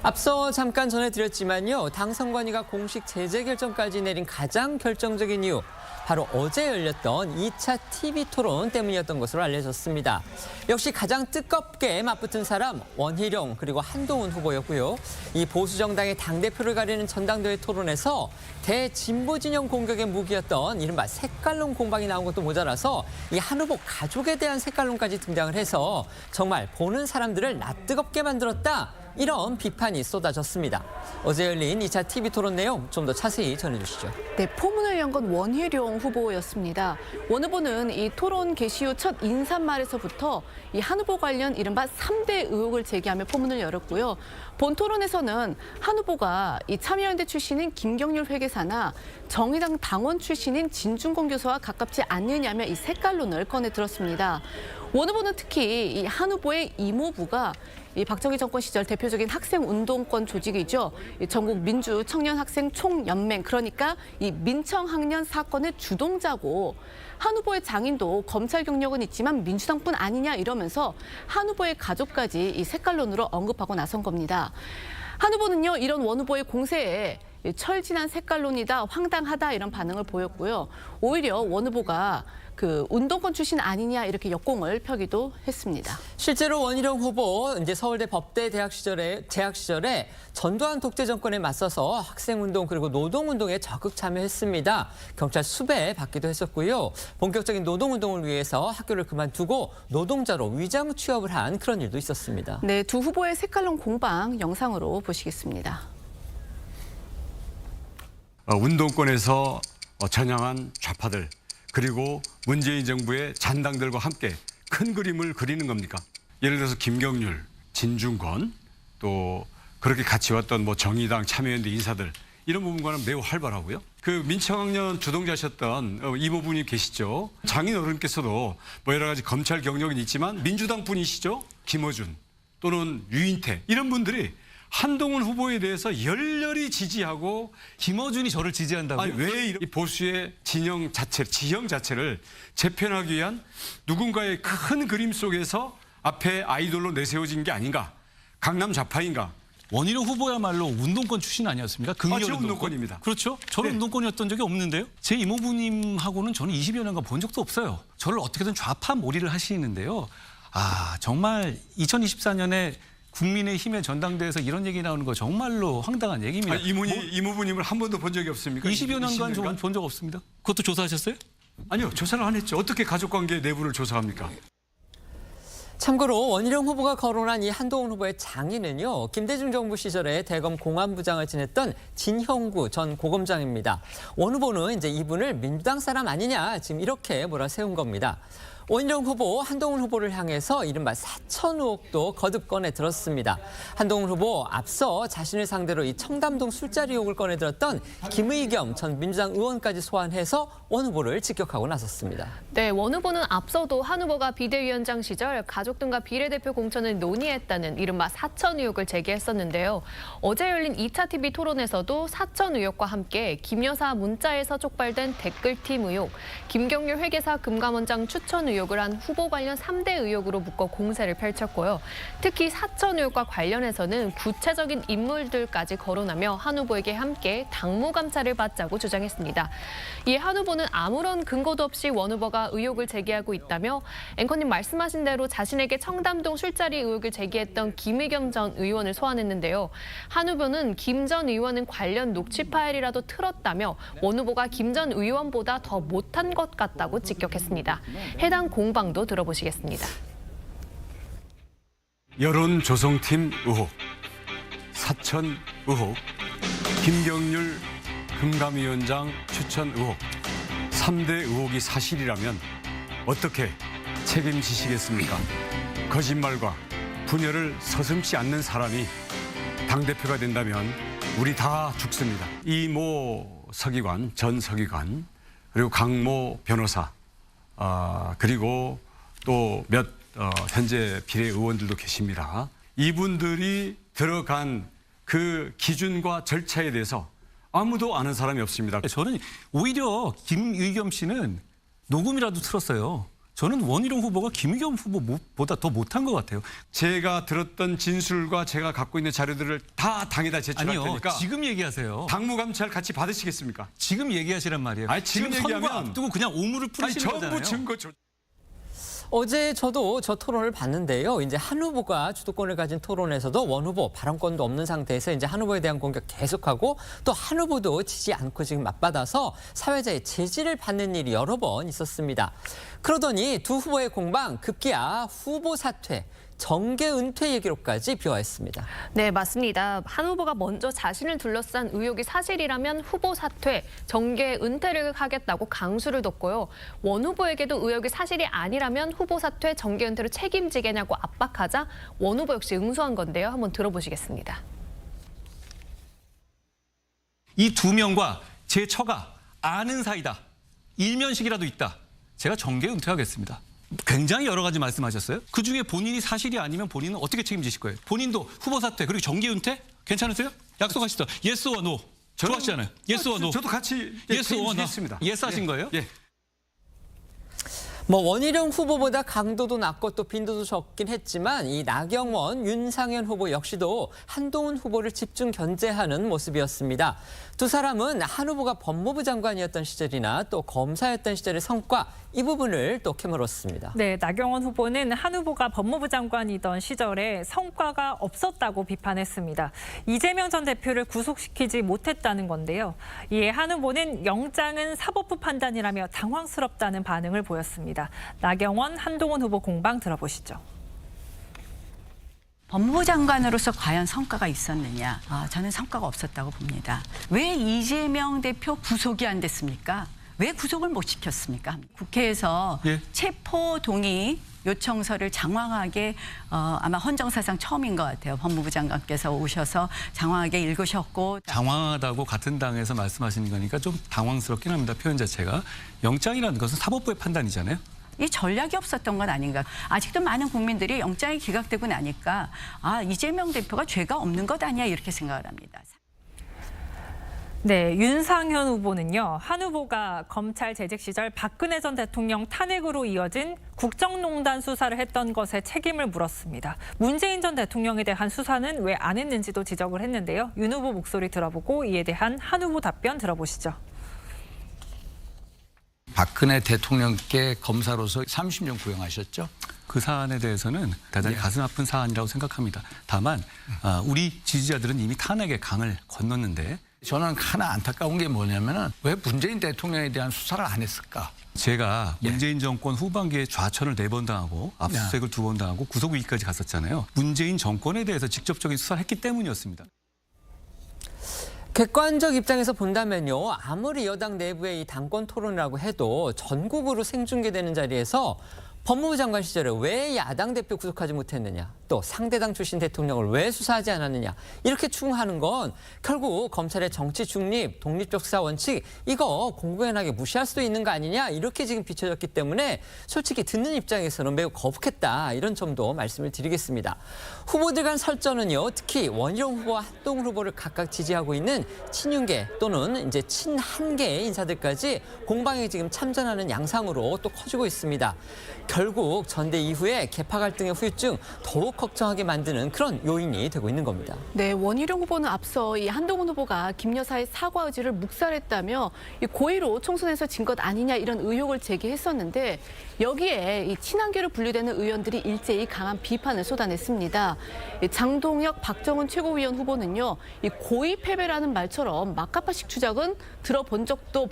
앞서 잠깐 전해드렸지만요. 당 선관위가 공식 제재 결정까지 내린 가장 결정적인 이유, 바로 어제 열렸던 2차 TV 토론 때문이었던 것으로 알려졌습니다. 역시 가장 뜨겁게 맞붙은 사람 원희룡 그리고 한동훈 후보였고요. 이 보수 정당의 당대표를 가리는 전당대회 토론에서 대진보 진영 공격의 무기였던 이른바 색깔론 공방이 나온 것도 모자라서 이 한 후보 가족에 대한 색깔론까지 등장을 해서 정말 보는 사람들을 낯뜨겁게 만들었다. 이런 비판이 쏟아졌습니다. 어제 열린 2차 TV 토론 내용 좀 더 자세히 전해주시죠. 네, 포문을 연 건 원희룡 후보였습니다. 원 후보는 이 토론 개시 후 첫 인사말에서부터 이 한 후보 관련 이른바 3대 의혹을 제기하며 포문을 열었고요. 본 토론에서는 한 후보가 이 참여연대 출신인 김경률 회계사나 정의당 당원 출신인 진중권 교수와 가깝지 않느냐며 이 색깔론을 꺼내 들었습니다. 원 후보는 특히 이 한 후보의 이모부가 이 박정희 정권 시절 대표적인 학생 운동권 조직이죠. 이 전국 민주 청년 학생 총연맹, 그러니까 이 민청학년 사건의 주동자고, 한 후보의 장인도 검찰 경력은 있지만 민주당뿐 아니냐 이러면서 한 후보의 가족까지 이 색깔론으로 언급하고 나선 겁니다. 한 후보는요, 이런 원 후보의 공세에 철진한 색깔론이다, 황당하다 이런 반응을 보였고요. 오히려 원 후보가 그 운동권 출신 아니냐 이렇게 역공을 펴기도 했습니다. 실제로 원희룡 후보 이제 서울대 법대 재학 시절에 전두환 독재 정권에 맞서서 학생운동 그리고 노동운동에 적극 참여했습니다. 경찰 수배 받기도 했었고요. 본격적인 노동운동을 위해서 학교를 그만두고 노동자로 위장 취업을 한 그런 일도 있었습니다. 네, 두 후보의 색깔론 공방 영상으로 보시겠습니다. 운동권에서 전향한 좌파들, 그리고 문재인 정부의 잔당들과 함께 큰 그림을 그리는 겁니까? 예를 들어서 김경률, 진중권, 또 그렇게 같이 왔던 뭐 정의당, 참여연대 인사들, 이런 부분과는 매우 활발하고요. 그 민청학년 주동자셨던 이모분이 계시죠. 장인 어른께서도 뭐 여러 가지 검찰 경력은 있지만 민주당 분이시죠. 김어준 또는 유인태, 이런 분들이 한동훈 후보에 대해서 열렬히 지지하고. 김어준이 저를 지지한다고요? 아니, 왜 이 보수의 지형 자체를 재편하기 위한 누군가의 큰 그림 속에서 앞에 아이돌로 내세워진 게 아닌가? 강남 좌파인가? 원희룡 후보야말로 운동권 출신 아니었습니까? 저 운동권입니다. 그렇죠. 저는 네. 운동권이었던 적이 없는데요. 제 이모부님하고는 저는 20여 년간 본 적도 없어요. 저를 어떻게든 좌파 몰이를 하시는데요. 아, 정말 2024년에 국민의힘의 전당대회에서 이런 얘기 나오는 거 정말로 황당한 얘기입니다. 이모부님을 한 번도 본 적이 없습니까? 20여 년간 저는 본 적 없습니다. 그것도 조사하셨어요? 아니요, 조사를 안 했죠. 어떻게 가족관계 내부를 조사합니까? 참고로 원희룡 후보가 거론한 이 한동훈 후보의 장인은요, 김대중 정부 시절에 대검 공안부장을 지냈던 진형구 전 고검장입니다. 원 후보는 이제 이분을 민주당 사람 아니냐 지금 이렇게 몰아세운 겁니다. 원희룡 후보, 한동훈 후보를 향해서 이른바 사천 의혹도 거듭 꺼내 들었습니다. 한동훈 후보 앞서 자신을 상대로 이 청담동 술자리 의혹을 꺼내 들었던 김의겸 전 민주당 의원까지 소환해서 원 후보를 직격하고 나섰습니다. 네, 원 후보는 앞서도 한 후보가 비대위원장 시절 가족 등과 비례대표 공천을 논의했다는 이른바 사천 의혹을 제기했었는데요. 어제 열린 2차 TV 토론에서도 사천 의혹과 함께 김 여사 문자에서 촉발된 댓글팀 의혹, 김경률 회계사 금감원장 추천 의혹을 한 후보 관련 3대 의혹으로 묶어 공세를 펼쳤고요. 특히 사천 의혹과 관련해서는 구체적인 인물들까지 거론하며 한 후보에게 함께 당무 감찰을 받자고 주장했습니다. 이에 한 후보는 아무런 근거도 없이 원 후보가 의혹을 제기하고 있다며 앵커님 말씀하신 대로 자신에게 청담동 술자리 의혹을 제기했던 김의겸 전 의원을 소환했는데요. 한 후보는 김 전 의원은 관련 녹취 파일이라도 틀었다며 원 후보가 김 전 의원보다 더 못한 것 같다고 직격했습니다. 해당 공방도 들어보시겠습니다. 여론조성팀 의혹, 사천 의혹, 김경률 금감위원장 추천 의혹, 3대 의혹이 사실이라면 어떻게 책임지시겠습니까? 거짓말과 분열을 서슴지 않는 사람이 당대표가 된다면 우리 다 죽습니다. 이모 서기관, 전 서기관, 그리고 강모 변호사, 그리고 또 몇 현재 비례의원들도 계십니다. 이분들이 들어간 그 기준과 절차에 대해서 아무도 아는 사람이 없습니다. 저는 오히려 김의겸 씨는 녹음이라도 틀었어요. 저는 원희룡 후보가 김의겸 후보보다 더 못한 것 같아요. 제가 들었던 진술과 제가 갖고 있는 자료들을 다 당에다 제출할 아니요, 테니까 지금 얘기하세요. 당무감찰 같이 받으시겠습니까? 지금 얘기하시란 말이에요. 아니, 지금 선거 얘기하면 앞두고 그냥 오물을 뿌리시는 전부 거잖아요. 증거 어제 저도 저 토론을 봤는데요. 이제 한 후보가 주도권을 가진 토론에서도 원 후보 발언권도 없는 상태에서 이제 한 후보에 대한 공격 계속하고 또 한 후보도 지지 않고 지금 맞받아서 사회자의 제지를 받는 일이 여러 번 있었습니다. 그러더니 두 후보의 공방 급기야 후보 사퇴, 정계 은퇴 얘기로까지 비화했습니다. 네, 맞습니다. 한 후보가 먼저 자신을 둘러싼 의혹이 사실이라면 후보 사퇴, 정계 은퇴를 하겠다고 강수를 뒀고요. 원 후보에게도 의혹이 사실이 아니라면 후보 사퇴, 정계 은퇴로 책임지겠냐고 압박하자 원 후보 역시 응수한 건데요. 한번 들어보시겠습니다. 이 두 명과 제 처가 아는 사이다. 일면식이라도 있다. 제가 정계 은퇴하겠습니다. 굉장히 여러 가지 말씀하셨어요. 그중에 본인이 사실이 아니면 본인은 어떻게 책임지실 거예요? 본인도 후보 사퇴 그리고 정계 은퇴? 괜찮으세요? 약속하시죠. 예스 or 노. 좋아하시잖아요. 예스 or 노. 저도 같이 예스 or 노. 책임지겠습니다. 예스 하신 거예요? 예. 뭐 원희룡 후보보다 강도도 낮고 또 빈도도 적긴 했지만 이 나경원, 윤상현 후보 역시도 한동훈 후보를 집중 견제하는 모습이었습니다. 두 사람은 한 후보가 법무부 장관이었던 시절이나 또 검사였던 시절의 성과 이 부분을 또 캐물었습니다. 네, 나경원 후보는 한 후보가 법무부 장관이던 시절에 성과가 없었다고 비판했습니다. 이재명 전 대표를 구속시키지 못했다는 건데요. 이에 한 후보는 영장은 사법부 판단이라며 당황스럽다는 반응을 보였습니다. 나경원, 한동훈 후보 공방 들어보시죠. 법무부 장관으로서 과연 성과가 있었느냐? 저는 성과가 없었다고 봅니다. 왜 이재명 대표 구속이 안 됐습니까? 왜 구속을 못 시켰습니까? 국회에서 체포 동의 요청서를 장황하게 아마 헌정사상 처음인 것 같아요. 법무부 장관께서 오셔서 장황하게 읽으셨고. 장황하다고 같은 당에서 말씀하시는 거니까 좀 당황스럽긴 합니다. 표현 자체가. 영장이라는 것은 사법부의 판단이잖아요. 이 전략이 없었던 건 아닌가. 아직도 많은 국민들이 영장이 기각되고 나니까 이재명 대표가 죄가 없는 것 아니야 이렇게 생각을 합니다. 네, 윤상현 후보는요. 한 후보가 검찰 재직 시절 박근혜 전 대통령 탄핵으로 이어진 국정농단 수사를 했던 것에 책임을 물었습니다. 문재인 전 대통령에 대한 수사는 왜 안 했는지도 지적을 했는데요. 윤 후보 목소리 들어보고 이에 대한 한 후보 답변 들어보시죠. 박근혜 대통령께 검사로서 30년 구형하셨죠? 그 사안에 대해서는 대단히 가슴 아픈 사안이라고 생각합니다. 다만 우리 지지자들은 이미 탄핵의 강을 건넜는데 저는 하나 안타까운 게 뭐냐면은 왜 문재인 대통령에 대한 수사를 안 했을까? 제가 문재인 정권 후반기에 좌천을 4번 당하고 압수수색을 2번 당하고 구속위기까지 갔었잖아요. 문재인 정권에 대해서 직접적인 수사를 했기 때문이었습니다. 객관적 입장에서 본다면요. 아무리 여당 내부의 이 당권 토론이라고 해도 전국으로 생중계되는 자리에서 법무부 장관 시절에 왜 야당 대표 구속하지 못했느냐, 또 상대당 출신 대통령을 왜 수사하지 않았느냐 이렇게 추궁하는 건 결국 검찰의 정치 중립, 독립적 수사 원칙 이거 공공연하게 무시할 수도 있는 거 아니냐 이렇게 지금 비춰졌기 때문에 솔직히 듣는 입장에서는 매우 거북했다 이런 점도 말씀을 드리겠습니다. 후보들 간 설전은요. 특히 원희룡 후보와 한동훈 후보를 각각 지지하고 있는 친윤계 또는 이제 친한계 인사들까지 공방에 지금 참전하는 양상으로 또 커지고 있습니다. 결국 전대 이후에 계파 갈등의 후유증 더욱 걱정하게 만드는 그런 요인이 되고 있는 겁니다. 네, 원희룡 후보는 앞서 이 한동훈 후보가 김 여사의 사과 의지를 묵살했다며 이 고의로 총선에서 진 것 아니냐 이런 의혹을 제기했었는데 여기에 이 친한계로 분류되는 의원들이 일제히 강한 비판을 쏟아냈습니다. 장동혁, 박정훈 최고위원 후보는요, 이 고의 패배라는 말처럼 막가파식 주장은 들어본 적도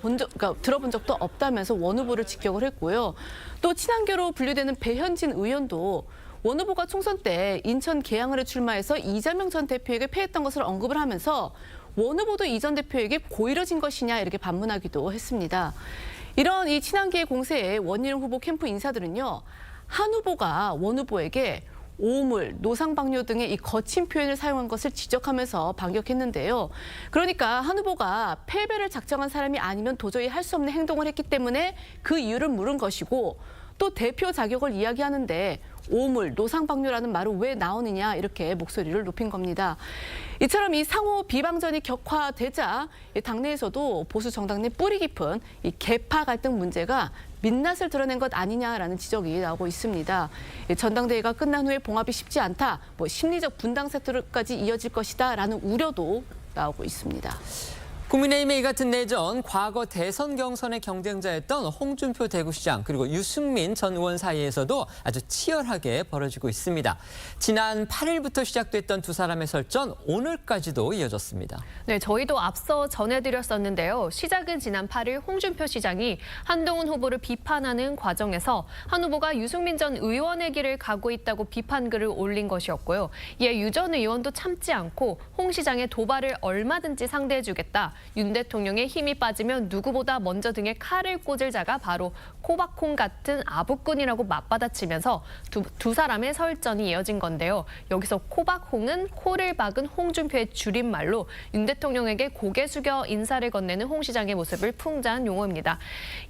없다면서 원 후보를 직격을 했고요. 또 친한계로 분류되는 배현진 의원도 원 후보가 총선 때 인천 계양을에 출마해서 이재명 전 대표에게 패했던 것을 언급을 하면서 원 후보도 이 전 대표에게 고의로진 것이냐 이렇게 반문하기도 했습니다. 이런 이 친한계의 공세에 원희룡 후보 캠프 인사들은요. 한 후보가 원 후보에게 오물, 노상방뇨 등의 이 거친 표현을 사용한 것을 지적하면서 반격했는데요. 그러니까 한 후보가 패배를 작정한 사람이 아니면 도저히 할 수 없는 행동을 했기 때문에 그 이유를 물은 것이고 또 대표 자격을 이야기하는데 오물, 노상방뇨라는 말은 왜 나오느냐 이렇게 목소리를 높인 겁니다. 이처럼 이 상호 비방전이 격화되자 당내에서도 보수 정당 내 뿌리 깊은 이 계파 갈등 문제가 민낯을 드러낸 것 아니냐라는 지적이 나오고 있습니다. 전당대회가 끝난 후에 봉합이 쉽지 않다, 심리적 분당 사태로까지 이어질 것이다라는 우려도 나오고 있습니다. 국민의힘의 이 같은 내전, 과거 대선 경선의 경쟁자였던 홍준표 대구시장 그리고 유승민 전 의원 사이에서도 아주 치열하게 벌어지고 있습니다. 지난 8일부터 시작됐던 두 사람의 설전, 오늘까지도 이어졌습니다. 네, 저희도 앞서 전해드렸었는데요. 시작은 지난 8일 홍준표 시장이 한동훈 후보를 비판하는 과정에서 한 후보가 유승민 전 의원의 길을 가고 있다고 비판글을 올린 것이었고요. 이에 유 전 의원도 참지 않고 홍 시장의 도발을 얼마든지 상대해주겠다. 윤 대통령의 힘이 빠지면 누구보다 먼저 등에 칼을 꽂을 자가 바로 코박홍 같은 아부꾼이라고 맞받아치면서 두 사람의 설전이 이어진 건데요. 여기서 코박홍은 코를 박은 홍준표의 줄임말로 윤 대통령에게 고개 숙여 인사를 건네는 홍 시장의 모습을 풍자한 용어입니다.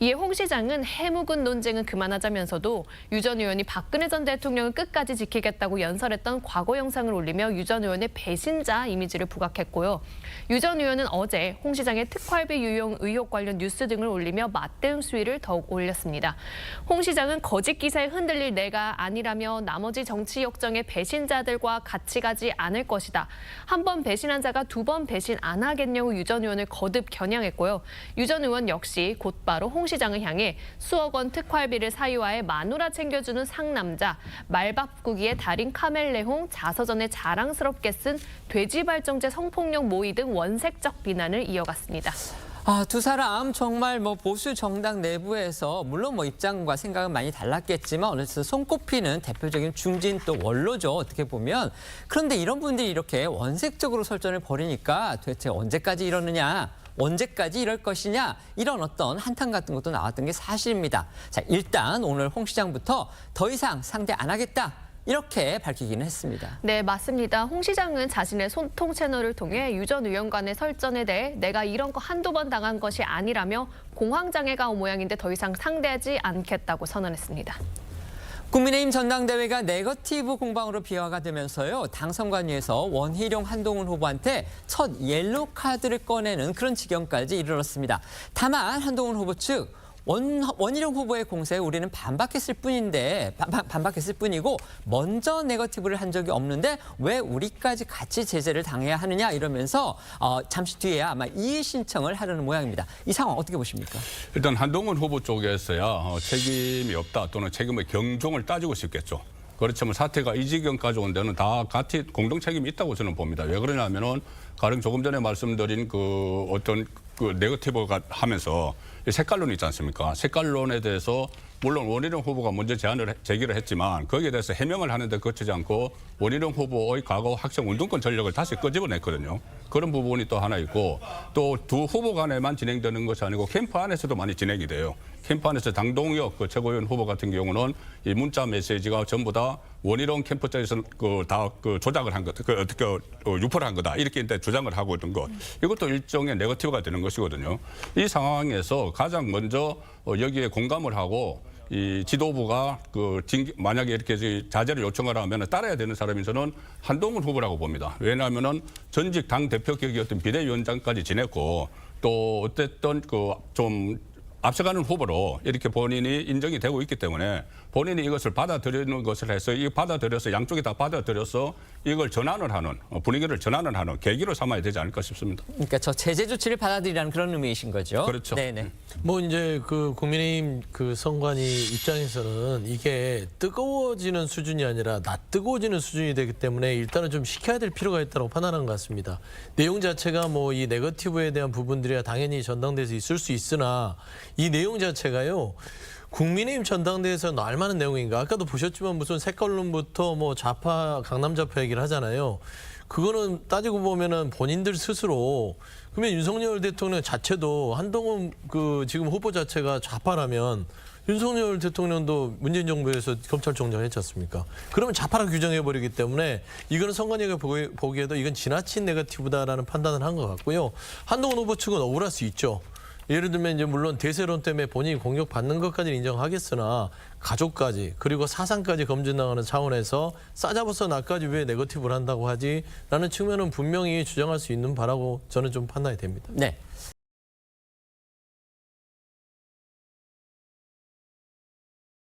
이에 홍 시장은 해묵은 논쟁은 그만하자면서도 유 전 의원이 박근혜 전 대통령을 끝까지 지키겠다고 연설했던 과거 영상을 올리며 유 전 의원의 배신자 이미지를 부각했고요. 유 전 의원은 어제 홍 시장의 특활비 유용 의혹 관련 뉴스 등을 올리며 맞대응 수위를 더욱 올렸습니다. 홍 시장은 거짓 기사에 흔들릴 내가 아니라며 나머지 정치 역정의 배신자들과 같이 가지 않을 것이다. 한 번 배신한 자가 두 번 배신 안 하겠냐고 유 전 의원을 거듭 겨냥했고요. 유 전 의원 역시 곧바로 홍 시장을 향해 수억 원 특활비를 사유화해 마누라 챙겨주는 상남자, 말바꾸기의 달인 카멜레홍, 자서전에 자랑스럽게 쓴 돼지발정제 성폭력 모의 등 원색적 비난을 이어갔습니다. 두 사람 정말 보수 정당 내부에서 물론 입장과 생각은 많이 달랐겠지만 어느새 손꼽히는 대표적인 중진 또 원로죠. 어떻게 보면. 그런데 이런 분들이 이렇게 원색적으로 설전을 벌이니까 도대체 언제까지 이러느냐. 언제까지 이럴 것이냐 이런 어떤 한탄 같은 것도 나왔던 게 사실입니다. 자, 일단 오늘 홍 시장부터 더 이상 상대 안 하겠다. 이렇게 밝히기는 했습니다. 네, 맞습니다. 홍 시장은 자신의 소통 채널을 통해 유 전 의원 간의 설전에 대해 내가 이런 거 한두 번 당한 것이 아니라며 공황장애가 온 모양인데 더 이상 상대하지 않겠다고 선언했습니다. 국민의힘 전당대회가 네거티브 공방으로 비화가 되면서요. 당선관위에서 원희룡 한동훈 후보한테 첫 옐로우 카드를 꺼내는 그런 지경까지 이르렀습니다. 다만 한동훈 후보 측 원희룡 후보의 공세에 우리는 반박했을 뿐이고 먼저 네거티브를 한 적이 없는데 왜 우리까지 같이 제재를 당해야 하느냐 이러면서 잠시 뒤에야 아마 이의 신청을 하려는 모양입니다. 이 상황 어떻게 보십니까? 일단 한동훈 후보 쪽에서야 책임이 없다 또는 책임의 경종을 따지고 싶겠죠. 그렇지만 사태가 이 지경까지 온 데는 다 같이 공동 책임이 있다고 저는 봅니다. 왜 그러냐면은 가령 조금 전에 말씀드린 그 어떤 그 네거티브가 하면서 색깔론 있지 않습니까? 색깔론에 대해서 물론 원희룡 후보가 먼저 제기를 했지만 거기에 대해서 해명을 하는데 거치지 않고 원희룡 후보의 과거 학생 운동권 전력을 다시 끄집어냈거든요. 그런 부분이 또 하나 있고 또 두 후보 간에만 진행되는 것이 아니고 캠프 안에서도 많이 진행이 돼요. 캠프 안에서 당동혁 최고위원 후보 같은 경우는 이 문자 메시지가 전부 다 원희룡 캠프 쪽에서 다 조작을 한 것, 어떻게 유포를 한 거다 이렇게 주장을 하고 있던 것. 이것도 일종의 네거티브가 되는 것이거든요. 이 상황에서 가장 먼저 여기에 공감을 하고 이 지도부가 만약에 이렇게 자제를 요청을 하면 따라야 되는 사람이 저는 한동훈 후보라고 봅니다. 왜냐하면은 전직 당 대표 격이었던 비대위원장까지 지냈고 또 어쨌든 좀 앞서가는 후보로 이렇게 본인이 인정이 되고 있기 때문에 본인이 이것을 받아들이는 것을 해서 이 받아들여서 양쪽이 다 받아들여서 이걸 전환을 하는 분위기를 전환을 하는 계기로 삼아야 되지 않을까 싶습니다. 그러니까 저 제재 조치를 받아들이라는 그런 의미이신 거죠. 그렇죠. 네네. 이제 국민의힘 선관위 입장에서는 이게 뜨거워지는 수준이 아니라 낯뜨거워지는 수준이 되기 때문에 일단은 좀 식혀야 될 필요가 있다고 판단한 것 같습니다. 내용 자체가 이 네거티브에 대한 부분들이야 당연히 전당대회에서 있을 수 있으나 이 내용 자체가요. 국민의힘 전당대회에서 나올 만한 내용인가? 아까도 보셨지만 무슨 색깔론부터 뭐 좌파, 강남 좌파 얘기를 하잖아요. 그거는 따지고 보면은 본인들 스스로 그러면 윤석열 대통령 자체도 한동훈 그 지금 후보 자체가 좌파라면 윤석열 대통령도 문재인 정부에서 검찰총장 했지 않습니까? 그러면 좌파라 규정해버리기 때문에 이거는 선관위가 보기에도 이건 지나친 네거티브다라는 판단을 한 것 같고요. 한동훈 후보 측은 억울할 수 있죠. 예를 들면 이제 물론 대세론 때문에 본인이 공격받는 것까지는 인정하겠으나 가족까지 그리고 사상까지 검증나가는 차원에서 싸잡아서 나까지 왜 네거티브를 한다고 하지? 라는 측면은 분명히 주장할 수 있는 바라고 저는 좀 판단이 됩니다. 네.